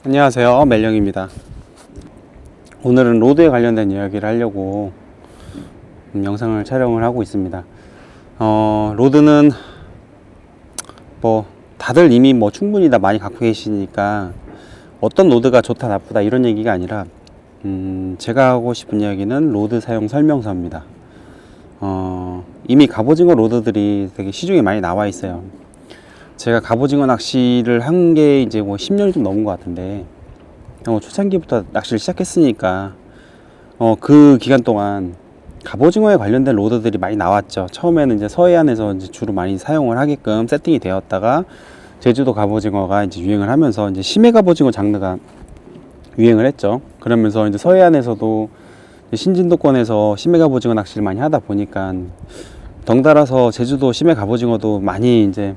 안녕하세요, 멜령입니다. 오늘은 로드에 관련된 이야기를 하려고 영상을 촬영을 하고 있습니다. 로드는 뭐 다들 이미 뭐 충분히 다 많이 갖고 계시니까 어떤 로드가 좋다 나쁘다 이런 얘기가 아니라 제가 하고 싶은 이야기는 로드 사용 설명서입니다. 이미 갑오징어 로드들이 되게 시중에 많이 나와 있어요. 제가 갑오징어 낚시를 한 게 이제 뭐 10년이 좀 넘은 것 같은데, 초창기부터 낚시를 시작했으니까, 그 기간 동안 갑오징어에 관련된 로드들이 많이 나왔죠. 처음에는 이제 서해안에서 이제 주로 많이 사용을 하게끔 세팅이 되었다가, 제주도 갑오징어가 이제 유행을 하면서 이제 심해 갑오징어 장르가 유행을 했죠. 그러면서 이제 서해안에서도 신진도권에서 심해 갑오징어 낚시를 많이 하다 보니까, 덩달아서 제주도 심해 갑오징어도 많이 이제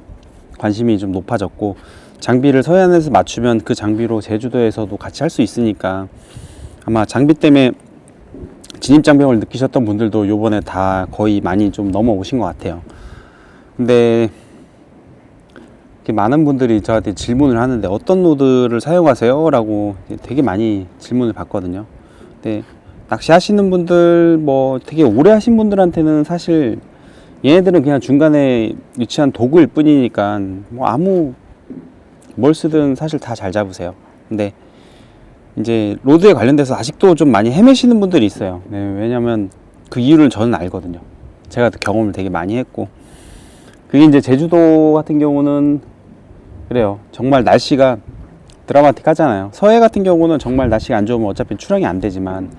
관심이 좀 높아졌고, 장비를 서해안에서 맞추면 그 장비로 제주도에서도 같이 할 수 있으니까 아마 장비 때문에 진입장벽을 느끼셨던 분들도 요번에 다 거의 많이 좀 넘어오신 것 같아요. 근데 많은 분들이 저한테 질문을 하는데 어떤 로드를 사용하세요? 라고 되게 많이 질문을 받거든요. 근데 낚시 하시는 분들, 뭐 되게 오래 하신 분들한테는 사실 얘네들은 그냥 중간에 위치한 도구일 뿐이니까 뭐 아무 뭘 쓰든 사실 다 잘 잡으세요. 근데 이제 로드에 관련돼서 아직도 좀 많이 헤매시는 분들이 있어요. 네, 왜냐면 그 이유를 저는 알거든요. 제가 경험을 되게 많이 했고, 그게 이제 제주도 같은 경우는 그래요. 정말 날씨가 드라마틱 하잖아요. 서해 같은 경우는 정말 날씨가 안 좋으면 어차피 출항이 안 되지만,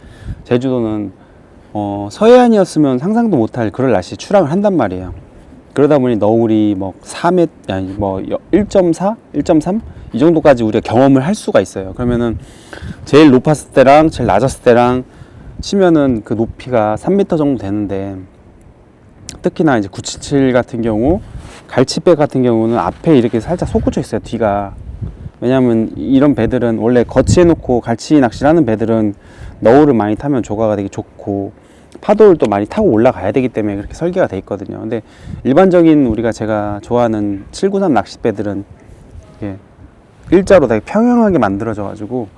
제주도는 서해안이었으면 상상도 못할 그럴 날씨에 출항을 한단 말이에요. 그러다 보니 너울이 뭐 4m, 아니 뭐 1.4, 1.3 이 정도까지 우리가 경험을 할 수가 있어요. 그러면은 제일 높았을 때랑 제일 낮았을 때랑 치면은 그 높이가 3m 정도 되는데, 특히나 이제 977 같은 경우, 갈치배 같은 경우는 앞에 이렇게 살짝 솟구쳐 있어요, 뒤가. 왜냐면 이런 배들은 원래 거치해 놓고 갈치 낚시를 하는 배들은 너울을 많이 타면 조과가 되게 좋고 파도를 또 많이 타고 올라가야 되기 때문에 그렇게 설계가 돼 있거든요. 근데 일반적인 제가 좋아하는 793 낚싯배들은 일자로 되게 평평하게 만들어져 가지고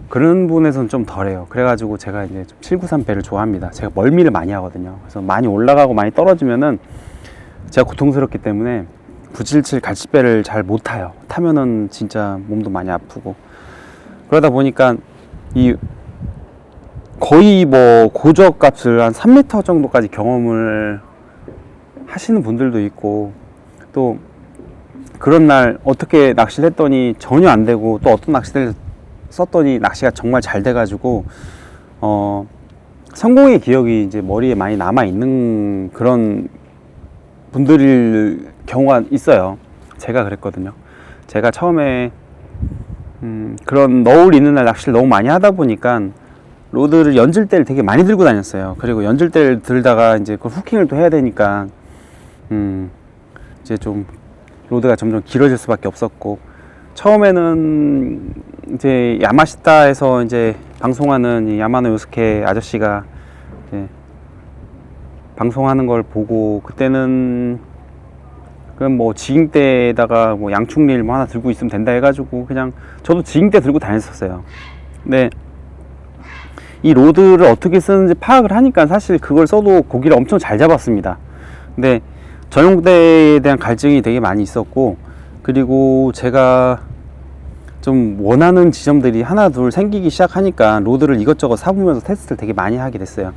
그런 부분에서는 좀 덜해요. 그래가지고 제가 이제 793 배를 좋아합니다. 제가 멀미를 많이 하거든요. 그래서 많이 올라가고 많이 떨어지면은 제가 고통스럽기 때문에 977 갈치배를 잘 못 타요. 타면은 진짜 몸도 많이 아프고. 그러다 보니까 거의 뭐 고저 값을 한 3m 정도까지 경험을 하시는 분들도 있고, 또 그런 날 어떻게 낚시를 했더니 전혀 안 되고, 또 어떤 낚시대를 썼더니 낚시가 정말 잘 돼가지고 성공의 기억이 이제 머리에 많이 남아 있는 그런 분들일 경우가 있어요. 제가 그랬거든요. 제가 처음에 그런 너울 있는 날 낚시를 너무 많이 하다 보니까 로드를 연질대를 되게 많이 들고 다녔어요. 그리고 연질대를 들다가 이제 그 후킹을 또 해야 되니까 이제 좀 로드가 점점 길어질 수밖에 없었고, 처음에는 이제 야마시타에서 이제 방송하는 이 야마노 요스케 아저씨가 이제 방송하는 걸 보고, 그때는 그럼 뭐 지깅대에다가 뭐 양충릴 뭐 하나 들고 있으면 된다 해가지고 그냥 저도 지깅대 들고 다녔었어요. 근데 이 로드를 어떻게 쓰는지 파악을 하니까 사실 그걸 써도 고기를 엄청 잘 잡았습니다. 근데 전용대에 대한 갈증이 되게 많이 있었고, 그리고 제가 좀 원하는 지점들이 하나 둘 생기기 시작하니까 로드를 이것저것 사보면서 테스트를 되게 많이 하게 됐어요.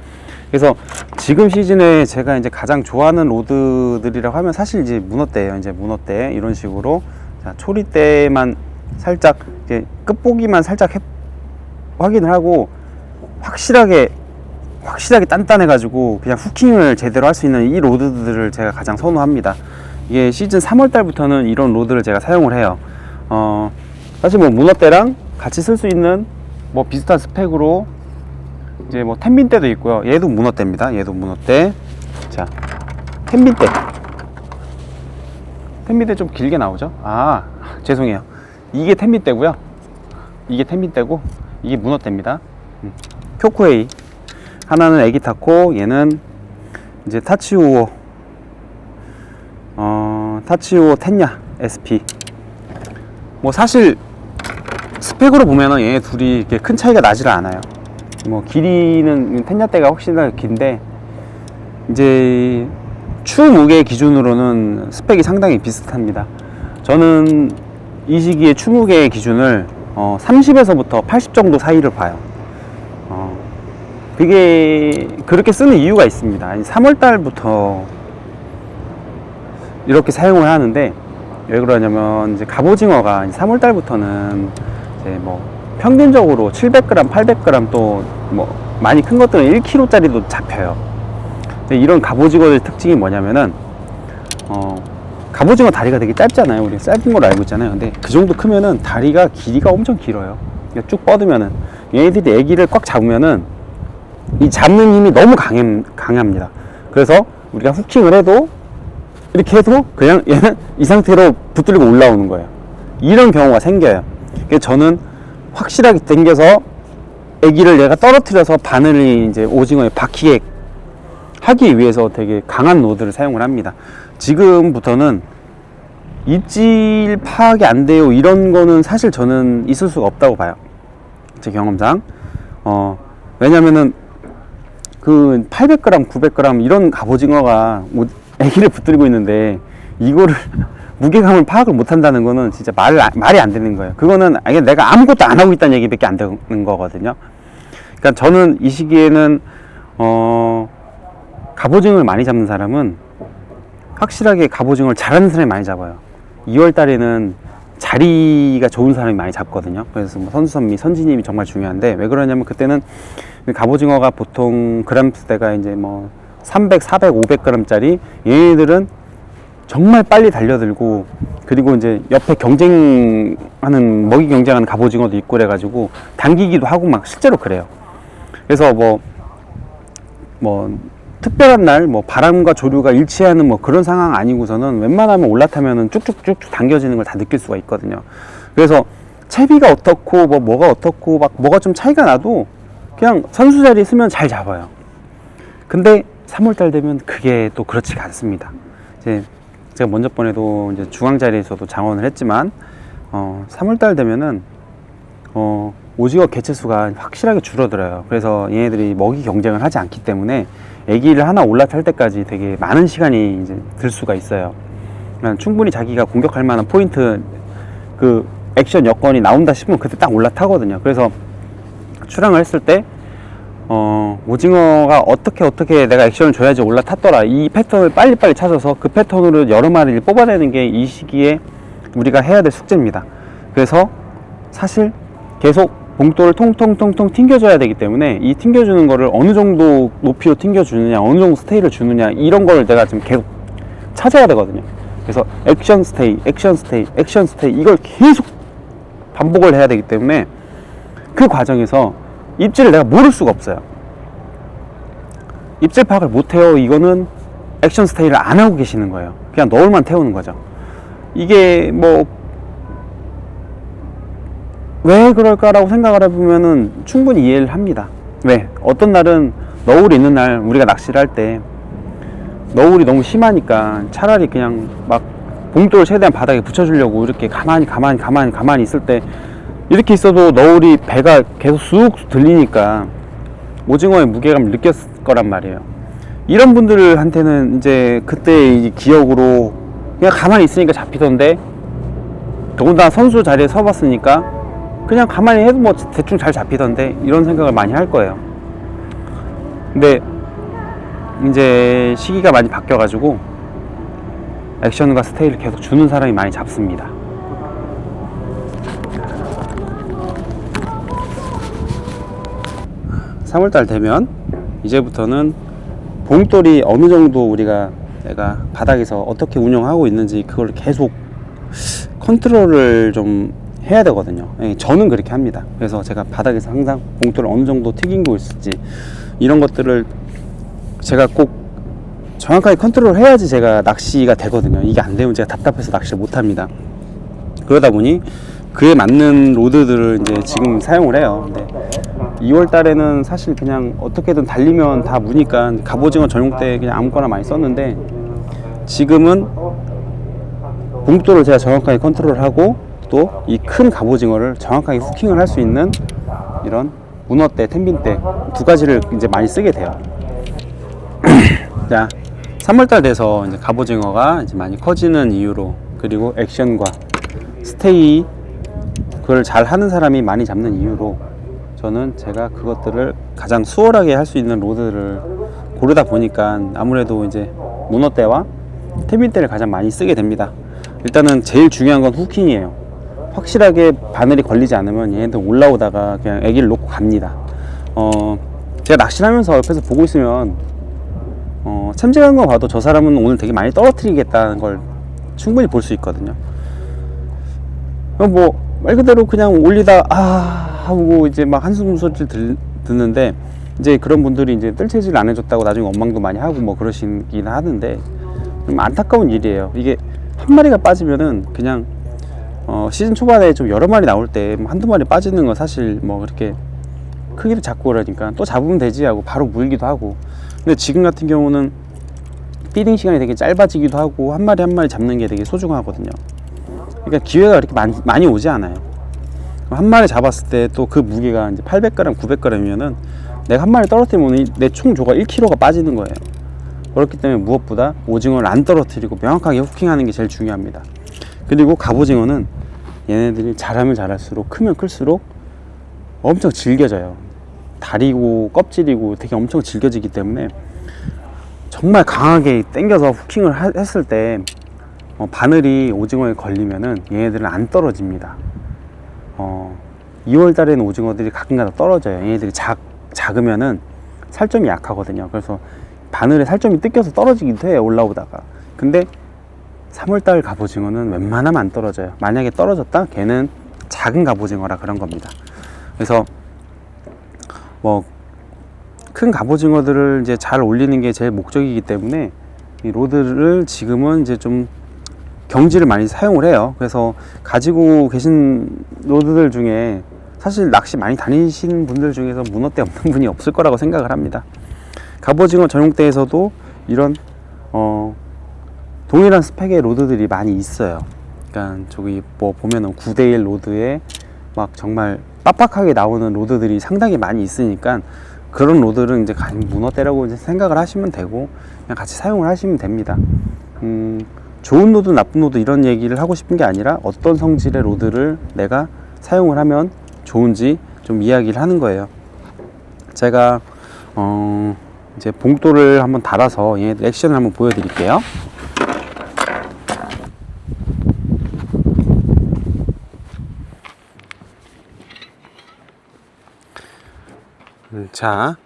그래서 지금 시즌에 제가 이제 가장 좋아하는 로드들이라고 하면 사실 이제 문어대예요. 이제 문어대 이런 식으로, 자, 초리대만 살짝 이제 끝보기만 살짝 확인을 하고 확실하게 단단해 가지고 그냥 후킹을 제대로 할 수 있는 이 로드들을 제가 가장 선호합니다. 이게 시즌 3월 달부터는 이런 로드를 제가 사용을 해요. 사실 뭐 문어대랑 같이 쓸 수 있는 뭐 비슷한 스펙으로 이제 뭐 텐빈대도 있고요. 얘도 문어대입니다. 얘도 문어대. 자, 텐빈대 좀 길게 나오죠? 아, 죄송해요. 이게 텐빈대고요. 이게 텐빈대고 이게 문어대입니다. 쿄쿠에이. 하나는 애기타코, 얘는 이제 타치우오 텐야 SP. 뭐 사실 스펙으로 보면은 얘 둘이 이렇게 큰 차이가 나질 않아요. 뭐 길이는 텐냐대가 훨씬 긴데 이제 추 무게 기준으로는 스펙이 상당히 비슷합니다. 저는 이 시기에 추 무게 기준을 30에서부터 80 정도 사이를 봐요. 그게 그렇게 쓰는 이유가 있습니다. 3월 달부터 이렇게 사용을 하는데 왜 그러냐면 이제 갑오징어가 3월 달부터는 이제 뭐 평균적으로 700g, 800g 또 뭐 많이 큰 것들은 1kg짜리도 잡혀요. 근데 이런 갑오징어의 특징이 뭐냐면은 갑오징어 다리가 되게 짧잖아요. 우리 짧은 걸로 알고 있잖아요. 근데 그 정도 크면은 다리가 길이가 엄청 길어요. 쭉 뻗으면은 얘네들이 애기를 꽉 잡으면은 이 잡는 힘이 너무 강합니다. 그래서 우리가 후킹을 해도 이렇게 해도 그냥 얘는 이 상태로 붙들고 올라오는 거예요. 이런 경우가 생겨요. 그래서 저는 확실하게 당겨서 애기를 얘가 떨어뜨려서 바늘이 이제 오징어에 박히게 하기 위해서 되게 강한 노드를 사용을 합니다. 지금부터는 입질 파악이 안 돼요 이런 거는 사실 저는 있을 수가 없다고 봐요. 제 경험상. 왜냐면은 그 800g, 900g 이런 갑오징어가 애기를 붙들고 있는데 이거를 무게감을 파악을 못 한다는 거는 진짜 말이 안 되는 거예요. 그거는 내가 아무것도 안 하고 있다는 얘기밖에 안 되는 거거든요. 그러니까 저는 이 시기에는 갑오징어를 많이 잡는 사람은 확실하게 갑오징어를 잘하는 사람이 많이 잡아요. 2월 달에는 자리가 좋은 사람이 많이 잡거든요. 그래서 뭐 선수선미, 선지님이 정말 중요한데 왜 그러냐면 그때는 갑오징어가 보통 그램수대가 이제 뭐 300, 400, 500g짜리 얘네들은 정말 빨리 달려들고 그리고 이제 옆에 경쟁하는 먹이 경쟁하는 갑오징어도 있고 그래가지고 당기기도 하고 막 실제로 그래요. 그래서 뭐 특별한 날 뭐 바람과 조류가 일치하는 뭐 그런 상황 아니고서는 웬만하면 올라타면은 쭉쭉쭉 당겨지는 걸 다 느낄 수가 있거든요. 그래서 채비가 어떻고 뭐가 어떻고 막 뭐가 좀 차이가 나도 그냥 선수 자리에 쓰면 잘 잡아요. 근데 3월달 되면 그게 또 그렇지가 않습니다. 이제 제가 먼저 번에도 이제 중앙 자리에서도 장원을 했지만 3월달 되면은 오징어 개체수가 확실하게 줄어들어요. 그래서 얘네들이 먹이 경쟁을 하지 않기 때문에 애기를 하나 올라탈 때까지 되게 많은 시간이 이제 들 수가 있어요. 그러니까 충분히 자기가 공격할 만한 포인트 그 액션 여건이 나온다 싶으면 그때 딱 올라타거든요. 그래서 출항을 했을 때 오징어가 어떻게 내가 액션을 줘야지 올라탔더라 이 패턴을 빨리빨리 찾아서 그 패턴으로 여러 마리를 뽑아내는 게 이 시기에 우리가 해야 될 숙제입니다. 그래서 사실 계속 봉돌을 통통통통 튕겨줘야 되기 때문에 이 튕겨주는 거를 어느 정도 높이로 튕겨주느냐 어느 정도 스테이를 주느냐 이런 걸 내가 지금 계속 찾아야 되거든요. 그래서 액션 스테이, 액션 스테이, 액션 스테이 이걸 계속 반복을 해야 되기 때문에 그 과정에서 입질을 내가 모를 수가 없어요. 입질 파악을 못해요. 이거는 액션 스테이를 안 하고 계시는 거예요. 그냥 너울만 태우는 거죠. 이게 뭐 왜 그럴까라고 생각을 해보면은 충분히 이해를 합니다. 왜? 어떤 날은 너울이 있는 날 우리가 낚시를 할 때 너울이 너무 심하니까 차라리 그냥 막 봉돌을 최대한 바닥에 붙여주려고 이렇게 가만히 있을 때 이렇게 있어도 너울이 배가 계속 쑥 들리니까 오징어의 무게감을 느꼈을 거란 말이에요. 이런 분들한테는 이제 그때 이 기억으로 그냥 가만히 있으니까 잡히던데 더군다나 선수 자리에 서봤으니까 그냥 가만히 해도 뭐 대충 잘 잡히던데 이런 생각을 많이 할 거예요. 근데 이제 시기가 많이 바뀌어 가지고 액션과 스테이를 계속 주는 사람이 많이 잡습니다. (3월달) 되면 이제부터는 봉돌이 어느 정도 내가 바닥에서 어떻게 운영하고 있는지 그걸 계속 컨트롤을 좀 해야 되거든요. 저는 그렇게 합니다. 그래서 제가 바닥에서 항상 봉돌을 어느 정도 튀기고 있을지 이런 것들을 제가 꼭 정확하게 컨트롤 해야지 제가 낚시가 되거든요. 이게 안 되면 제가 답답해서 낚시를 못 합니다. 그러다 보니 그에 맞는 로드들을 이제 지금 사용을 해요. 근데 2월 달에는 사실 그냥 어떻게든 달리면 다 무니까 갑오징어 전용 때 그냥 아무거나 많이 썼는데 지금은 봉돌을 제가 정확하게 컨트롤하고 또 이 큰 갑오징어를 정확하게 후킹을 할 수 있는 이런 문어대, 텐빈대 두 가지를 이제 많이 쓰게 돼요. 자, 3월달 돼서 이제 갑오징어가 이제 많이 커지는 이유로, 그리고 액션과 스테이 그걸 잘 하는 사람이 많이 잡는 이유로, 저는 제가 그것들을 가장 수월하게 할 수 있는 로드를 고르다 보니까 아무래도 이제 문어대와 텐빈대를 가장 많이 쓰게 됩니다. 일단은 제일 중요한 건 후킹이에요. 확실하게 바늘이 걸리지 않으면 얘네들 올라오다가 그냥 애기를 놓고 갑니다. 제가 낚시를 하면서 옆에서 보고 있으면 챔질하는 거 봐도 저 사람은 오늘 되게 많이 떨어뜨리겠다는 걸 충분히 볼 수 있거든요. 뭐 말 그대로 그냥 올리다 하고 이제 막 한숨 소리를 듣는데, 이제 그런 분들이 이제 뜰채질 안 해줬다고 나중에 원망도 많이 하고 뭐 그러시긴 하는데, 좀 안타까운 일이에요. 이게 한 마리가 빠지면은 그냥 시즌 초반에 좀 여러 마리 나올 때 한두 마리 빠지는 거 사실 뭐 그렇게 크기도 작고 그러니까 또 잡으면 되지 하고 바로 물기도 하고. 근데 지금 같은 경우는 피딩 시간이 되게 짧아지기도 하고 한 마리 한 마리 잡는 게 되게 소중하거든요. 그러니까 기회가 이렇게 많이 오지 않아요. 한 마리 잡았을 때 또 그 무게가 이제 800g, 900g이면은 내가 한 마리 떨어뜨리면 내 총 조가 1kg가 빠지는 거예요. 그렇기 때문에 무엇보다 오징어를 안 떨어뜨리고 명확하게 후킹하는 게 제일 중요합니다. 그리고 갑오징어는 얘네들이 잘하면 잘할수록, 크면 클수록 엄청 질겨져요. 다리고 껍질이고 되게 엄청 질겨지기 때문에 정말 강하게 당겨서 후킹을 했을 때 바늘이 오징어에 걸리면은 얘네들은 안 떨어집니다. 2월 달에는 오징어들이 가끔가다 떨어져요. 얘네들이 작으면은 살점이 약하거든요. 그래서 바늘에 살점이 뜯겨서 떨어지기도 해요, 올라오다가. 근데 3월달 갑오징어는 웬만하면 안 떨어져요. 만약에 떨어졌다? 걔는 작은 갑오징어라 그런 겁니다. 그래서 뭐 큰 갑오징어들을 이제 잘 올리는 게 제 목적이기 때문에 이 로드를 지금은 이제 좀 경지를 많이 사용을 해요. 그래서 가지고 계신 로드들 중에 사실 낚시 많이 다니시는 분들 중에서 문어대 없는 분이 없을 거라고 생각을 합니다. 갑오징어 전용대에서도 이런 동일한 스펙의 로드들이 많이 있어요. 그러니까 저기 뭐 보면은 9대1 로드에 막 정말 빡빡하게 나오는 로드들이 상당히 많이 있으니까 그런 로드는 이제 문어대라고 이제 생각을 하시면 되고 그냥 같이 사용을 하시면 됩니다. 좋은 로드, 나쁜 로드 이런 얘기를 하고 싶은 게 아니라 어떤 성질의 로드를 내가 사용을 하면 좋은지 좀 이야기를 하는 거예요. 제가 이제 봉돌을 한번 달아서 얘 액션을 한번 보여드릴게요. 자,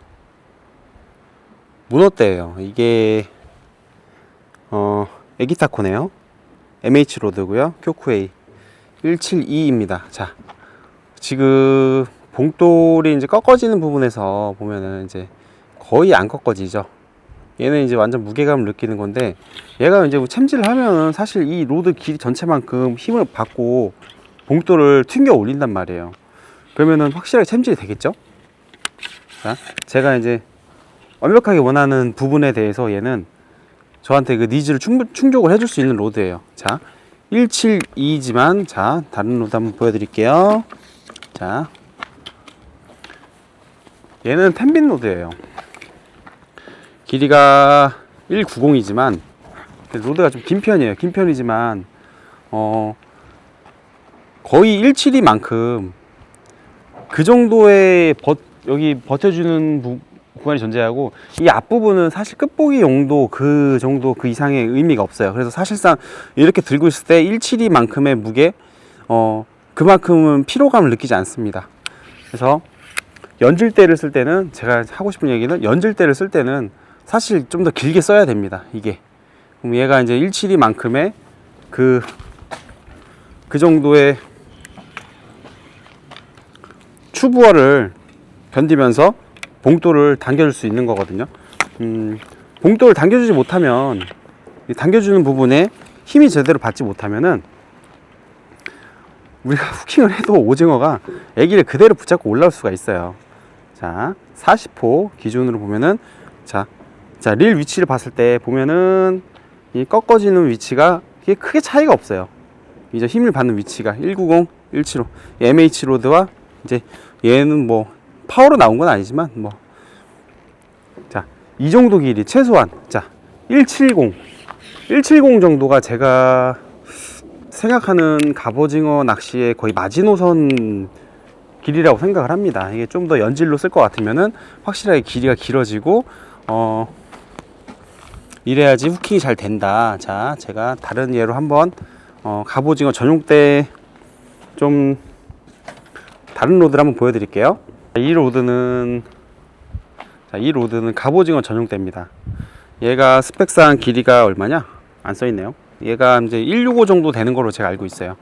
문어대예요. 이게 에기타코네요. MH 로드고요. 쿄쿠에이 172입니다. 자, 지금 봉돌이 이제 꺾어지는 부분에서 보면은 이제 거의 안 꺾어지죠. 얘는 이제 완전 무게감을 느끼는 건데, 얘가 이제 챔질을 하면은 사실 이 로드 길이 전체만큼 힘을 받고 봉돌을 튕겨 올린단 말이에요. 그러면은 확실하게 챔질이 되겠죠? 자, 제가 이제 완벽하게 원하는 부분에 대해서 얘는 저한테 그 니즈를 충족을 해줄 수 있는 로드예요. 자, 172지만 자, 다른 로드 한번 보여드릴게요. 자, 얘는 텐빈 로드예요. 길이가 190이지만 로드가 좀 긴 편이에요. 긴 편이지만 거의 172만큼 그 정도의 여기 버텨주는 구간이 존재하고, 이 앞부분은 사실 끝보기 용도 그 정도 그 이상의 의미가 없어요. 그래서 사실상 이렇게 들고 있을 때 172만큼의 무게 그만큼은 피로감을 느끼지 않습니다. 그래서 연질대를 쓸 때는, 제가 하고 싶은 얘기는 연질대를 쓸 때는 사실 좀 더 길게 써야 됩니다. 이게 그럼 얘가 이제 172만큼의 그 정도의 추부어를 견디면서 봉돌을 당겨줄 수 있는 거거든요. 봉돌을 당겨주지 못하면, 당겨주는 부분에 힘이 제대로 받지 못하면은 우리가 후킹을 해도 오징어가 애기를 그대로 붙잡고 올라올 수가 있어요. 자, 40호 기준으로 보면은 자, 릴 위치를 봤을 때 보면은 이 꺾어지는 위치가 이게 크게 차이가 없어요. 이제 힘을 받는 위치가 190, 175 MH 로드와 이제 얘는 뭐 파워로 나온 건 아니지만 뭐 자, 이 정도 길이 최소한 자 170 정도가 제가 생각하는 갑오징어 낚시의 거의 마지노선 길이라고 생각을 합니다. 이게 좀 더 연질로 쓸 것 같으면은 확실하게 길이가 길어지고 이래야지 후킹이 잘 된다. 자, 제가 다른 예로 한번 갑오징어 전용대 좀 다른 로드를 한번 보여드릴게요. 이 로드는 갑오징어 전용대입니다. 얘가 스펙상 길이가 얼마냐? 안 써있네요. 얘가 이제 165 정도 되는 걸로 제가 알고 있어요.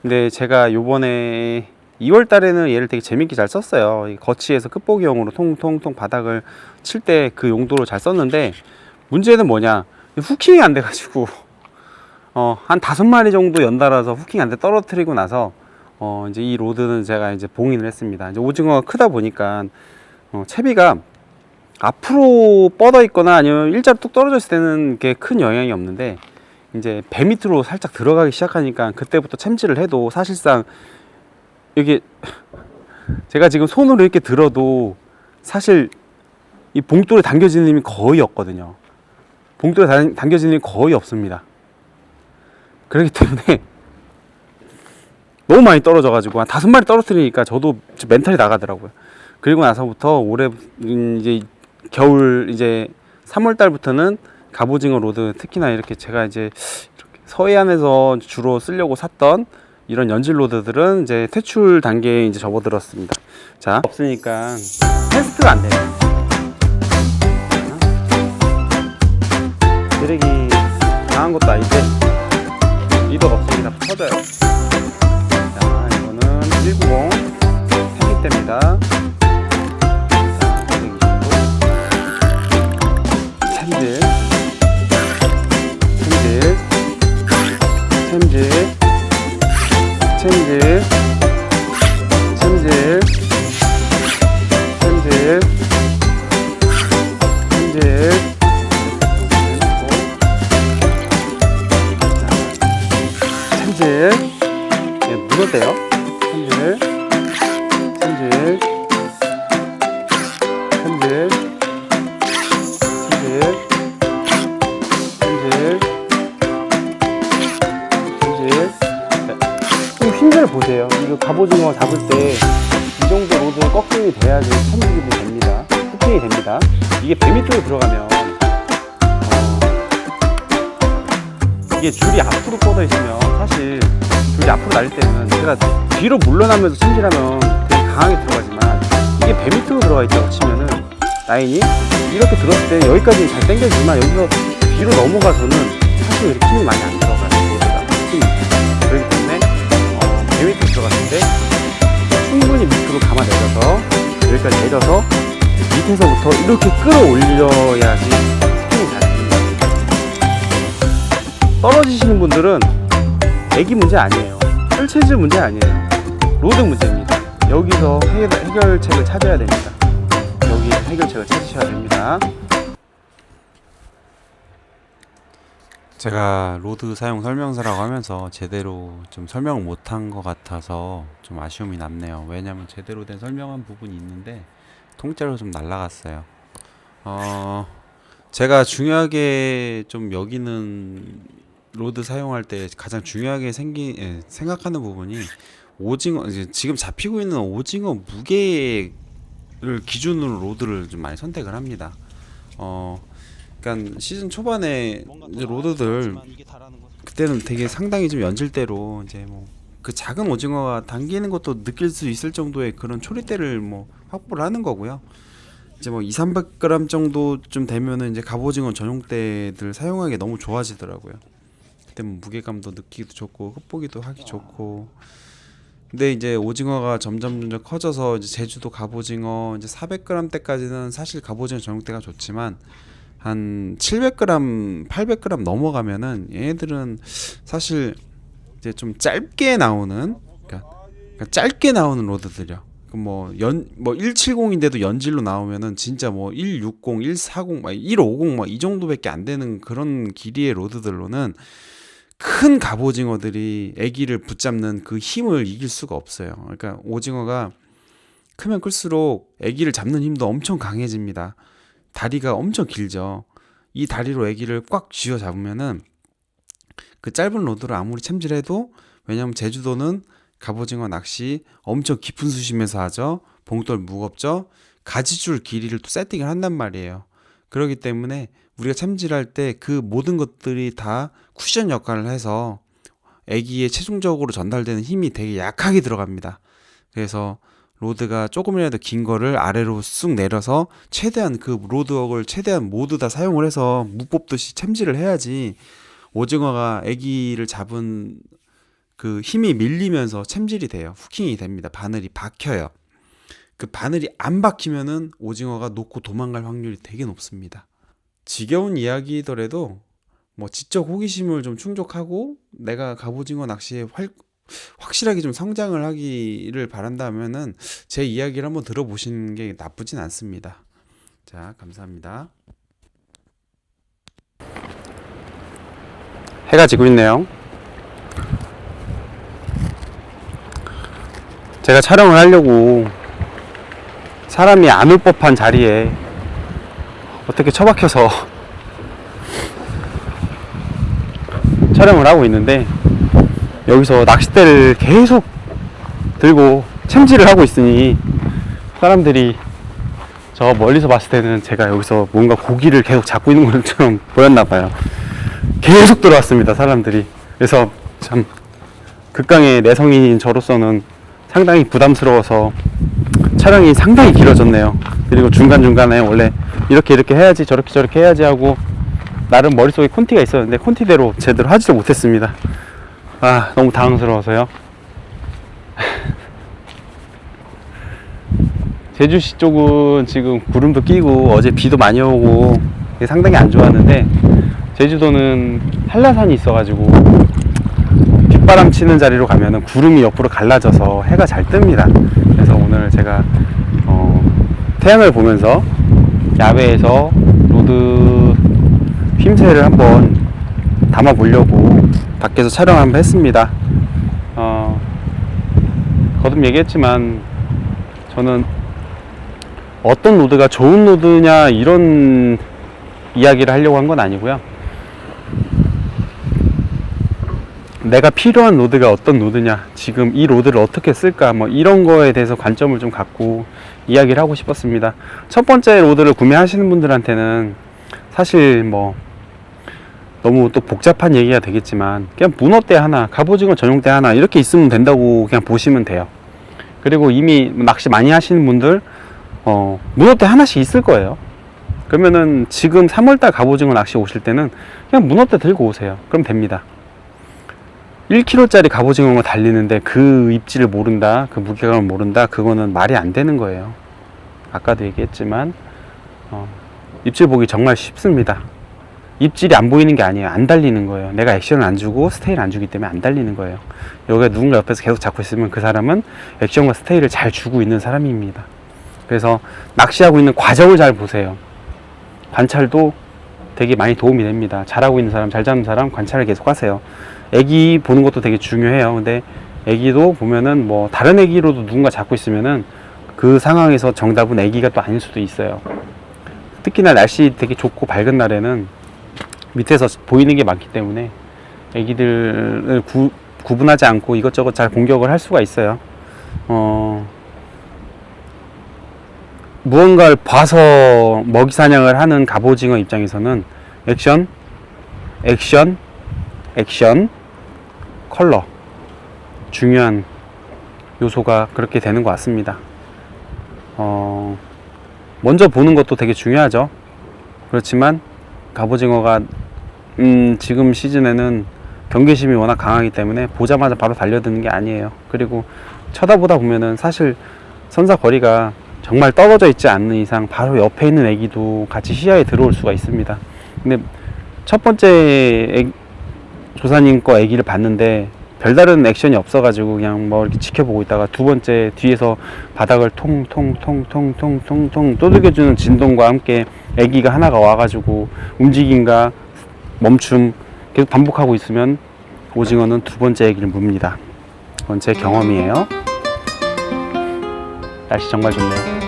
근데 제가 요번에 2월 달에는 얘를 되게 재밌게 잘 썼어요. 거치에서 끝보기용으로 통통통 바닥을 칠 때 그 용도로 잘 썼는데 문제는 뭐냐? 후킹이 안 돼가지고 한 5마리 정도 연달아서 후킹 안 돼 떨어뜨리고 나서 이제 이 로드는 제가 이제 봉인을 했습니다. 이제 오징어가 크다 보니까 채비가 앞으로 뻗어 있거나 아니면 일자로 뚝 떨어져 있을 때는 게 큰 영향이 없는데 이제 배 밑으로 살짝 들어가기 시작하니까 그때부터 챔질을 해도 사실상 이게 제가 지금 손으로 이렇게 들어도 사실 이 봉돌에 당겨지는 힘이 거의 없거든요. 봉돌에 당겨지는 힘이 거의 없습니다. 그렇기 때문에 너무 많이 떨어져 가지고 한 5마리 떨어뜨리니까 저도 멘탈이 나가더라고요. 그리고 나서부터 올해 이제 겨울 이제 3월 달부터는 갑오징어 로드, 특히나 이렇게 제가 이제 이렇게 서해안에서 주로 쓰려고 샀던 이런 연질 로드들은 이제 퇴출 단계에 이제 접어들었습니다. 자, 없으니까 테스트가 안 돼요. 드랙이 강한 것도 아닌데 리더가 없으니까 터져요. 자, 이거는 190 3기대입니다. 챔질, 예, 묻었대요. 좀 힘들어 보세요. 이거 갑오징어 잡을 때 이 정도 로드 꺾임이 돼야지 챔질이 됩니다. 후킹이 됩니다. 이게 배 밑으로 들어가면 이게 줄이 앞으로 뻗어 있으면 사실 줄이 앞으로 날릴 때는 제가 뒤로 물러나면서 챔질하면 되게 강하게 들어가지만 이게 배 밑으로 들어가 있다고 치면은 라인이 이렇게 들었을 때 여기까지는 잘 당겨지만 여기서 뒤로 넘어가서는 사실 이렇게 힘이 많이 안 들어가요. 그렇기 때문에 배 밑으로 들어갔을 때 충분히 밑으로 감아내려서 여기까지 내려서 밑에서부터 이렇게 끌어올려야지 스팅이 잘 됩니다. 떨어지시는 분들은 애기 문제 아니에요. 혈체질 문제 아니에요. 로드 문제입니다. 여기서 해결책을 찾아야 됩니다. 여기 해결책을 찾으셔야 됩니다. 제가 로드 사용 설명서라고 하면서 제대로 좀 설명을 못한 것 같아서 좀 아쉬움이 남네요. 왜냐면 제대로 된 설명한 부분이 있는데 통째로 좀 날라갔어요. 제가 중요하게 좀 여기는 로드 사용할 때 가장 중요하게 생각하는 부분이 오징어, 지금 잡히고 있는 오징어 무게를 기준으로 로드를 좀 많이 선택을 합니다. 그러니까 시즌 초반에 이제 로드들 그때는 되게 상당히 좀 연질대로 이제 뭐 그 작은 오징어가 당기는 것도 느낄 수 있을 정도의 그런 초리대를 뭐 확보를 하는 거고요. 이제 뭐 200~300g 정도 좀 되면은 이제 갑오징어 전용대들 사용하기 너무 좋아지더라고요. 그때 뭐 무게감도 느끼기도 좋고 흡보기도 하기 좋고. 근데 이제 오징어가 점점 커져서 이제 제주도 갑오징어 이제 400g 대까지는 사실 갑오징어 전용대가 좋지만 한 700g, 800g 넘어가면은 얘네들은 사실 이제 좀 짧게 나오는, 그러니까 짧게 나오는 로드들이요. 뭐 170인데도 연질로 나오면은 진짜 뭐 160, 140, 150 막 이 정도밖에 안 되는 그런 길이의 로드들로는 큰 갑오징어들이 애기를 붙잡는 그 힘을 이길 수가 없어요. 그러니까 오징어가 크면 클수록 애기를 잡는 힘도 엄청 강해집니다. 다리가 엄청 길죠. 이 다리로 애기를 꽉 쥐어 잡으면은 그 짧은 로드를 아무리 챔질해도, 왜냐면 제주도는 갑오징어 낚시 엄청 깊은 수심에서 하죠. 봉돌 무겁죠. 가지줄 길이를 또 세팅을 한단 말이에요. 그렇기 때문에 우리가 챔질할 때 그 모든 것들이 다 쿠션 역할을 해서 애기에 최종적으로 전달되는 힘이 되게 약하게 들어갑니다. 그래서 로드가 조금이라도 긴 거를 아래로 쑥 내려서 최대한 그 로드웍을 최대한 모두 다 사용을 해서 무 뽑듯이 챔질을 해야지 오징어가 애기를 잡은 그 힘이 밀리면서 챔질이 돼요. 후킹이 됩니다. 바늘이 박혀요. 그 바늘이 안 박히면은 오징어가 놓고 도망갈 확률이 되게 높습니다. 지겨운 이야기더라도 뭐 지적 호기심을 좀 충족하고 내가 갑오징어 낚시에 확실하게 좀 성장을 하기를 바란다면은 제 이야기를 한번 들어보시는 게 나쁘진 않습니다. 자, 감사합니다. 해가 지고 있네요. 제가 촬영을 하려고 사람이 안 올 법한 자리에 어떻게 처박혀서 촬영을 하고 있는데, 여기서 낚싯대를 계속 들고 챔질을 하고 있으니 사람들이 저 멀리서 봤을 때는 제가 여기서 뭔가 고기를 계속 잡고 있는 것처럼 보였나 봐요. 계속 들어왔습니다, 사람들이. 그래서 참 극강의 내성인인 저로서는 상당히 부담스러워서 촬영이 상당히 길어졌네요. 그리고 중간중간에 원래 이렇게 해야지 저렇게 해야지 하고 나름 머릿속에 콘티가 있었는데 콘티대로 제대로 하지도 못했습니다. 아, 너무 당황스러워서요. 제주시 쪽은 지금 구름도 끼고 어제 비도 많이 오고 상당히 안 좋았는데, 제주도는 한라산이 있어가지고 빗바람 치는 자리로 가면은 구름이 옆으로 갈라져서 해가 잘 뜹니다. 그래서 오늘 제가 태양을 보면서 야외에서 로드 휨새를 한번 담아 보려고 밖에서 촬영 한번 했습니다. 거듭 얘기했지만 저는 어떤 로드가 좋은 로드냐 이런 이야기를 하려고 한 건 아니고요. 내가 필요한 로드가 어떤 로드냐, 지금 이 로드를 어떻게 쓸까, 뭐 이런 거에 대해서 관점을 좀 갖고 이야기를 하고 싶었습니다. 첫 번째 로드를 구매하시는 분들한테는 사실 뭐 너무 또 복잡한 얘기가 되겠지만 그냥 문어대 하나, 갑오징어 전용대 하나 이렇게 있으면 된다고 그냥 보시면 돼요. 그리고 이미 낚시 많이 하시는 분들 문어대 하나씩 있을 거예요. 그러면은 지금 3월달 갑오징어 낚시 오실 때는 그냥 문어대 들고 오세요. 그럼 됩니다. 1kg짜리 갑오징어가 달리는데 그 입질을 모른다, 그 무게감을 모른다, 그거는 말이 안 되는 거예요. 아까도 얘기했지만 입질 보기 정말 쉽습니다. 입질이 안 보이는 게 아니에요. 안 달리는 거예요. 내가 액션을 안 주고 스테이를 안 주기 때문에 안 달리는 거예요. 여기가 누군가 옆에서 계속 잡고 있으면 그 사람은 액션과 스테이를 잘 주고 있는 사람입니다. 그래서 낚시하고 있는 과정을 잘 보세요. 관찰도 되게 많이 도움이 됩니다. 잘하고 있는 사람, 잘 잡는 사람 관찰을 계속 하세요. 애기 보는 것도 되게 중요해요. 근데 애기도 보면은 뭐 다른 애기로도 누군가 잡고 있으면은 그 상황에서 정답은 애기가 또 아닐 수도 있어요. 특히나 날씨 되게 좋고 밝은 날에는 밑에서 보이는 게 많기 때문에 애기들을 구분하지 않고 이것저것 잘 공격을 할 수가 있어요. 무언가를 봐서 먹이 사냥을 하는 갑오징어 입장에서는 액션, 액션, 액션, 컬러 중요한 요소가 그렇게 되는 것 같습니다. 먼저 보는 것도 되게 중요하죠. 그렇지만 갑오징어가 지금 시즌에는 경계심이 워낙 강하기 때문에 보자마자 바로 달려드는 게 아니에요. 그리고 쳐다보다 보면은 사실 선사 거리가 정말 떨어져 있지 않는 이상 바로 옆에 있는 애기도 같이 시야에 들어올 수가 있습니다. 근데 첫 번째 조사님 거 애기를 봤는데 별다른 액션이 없어가지고 그냥 뭐 이렇게 지켜보고 있다가 두 번째 뒤에서 바닥을 통통통통통통통 두들겨주는 진동과 함께 애기가 하나가 와가지고 움직임과 멈춤 계속 반복하고 있으면 오징어는 두 번째 애기를 뭅니다. 그건 제 경험이에요. 날씨 정말 좋네요.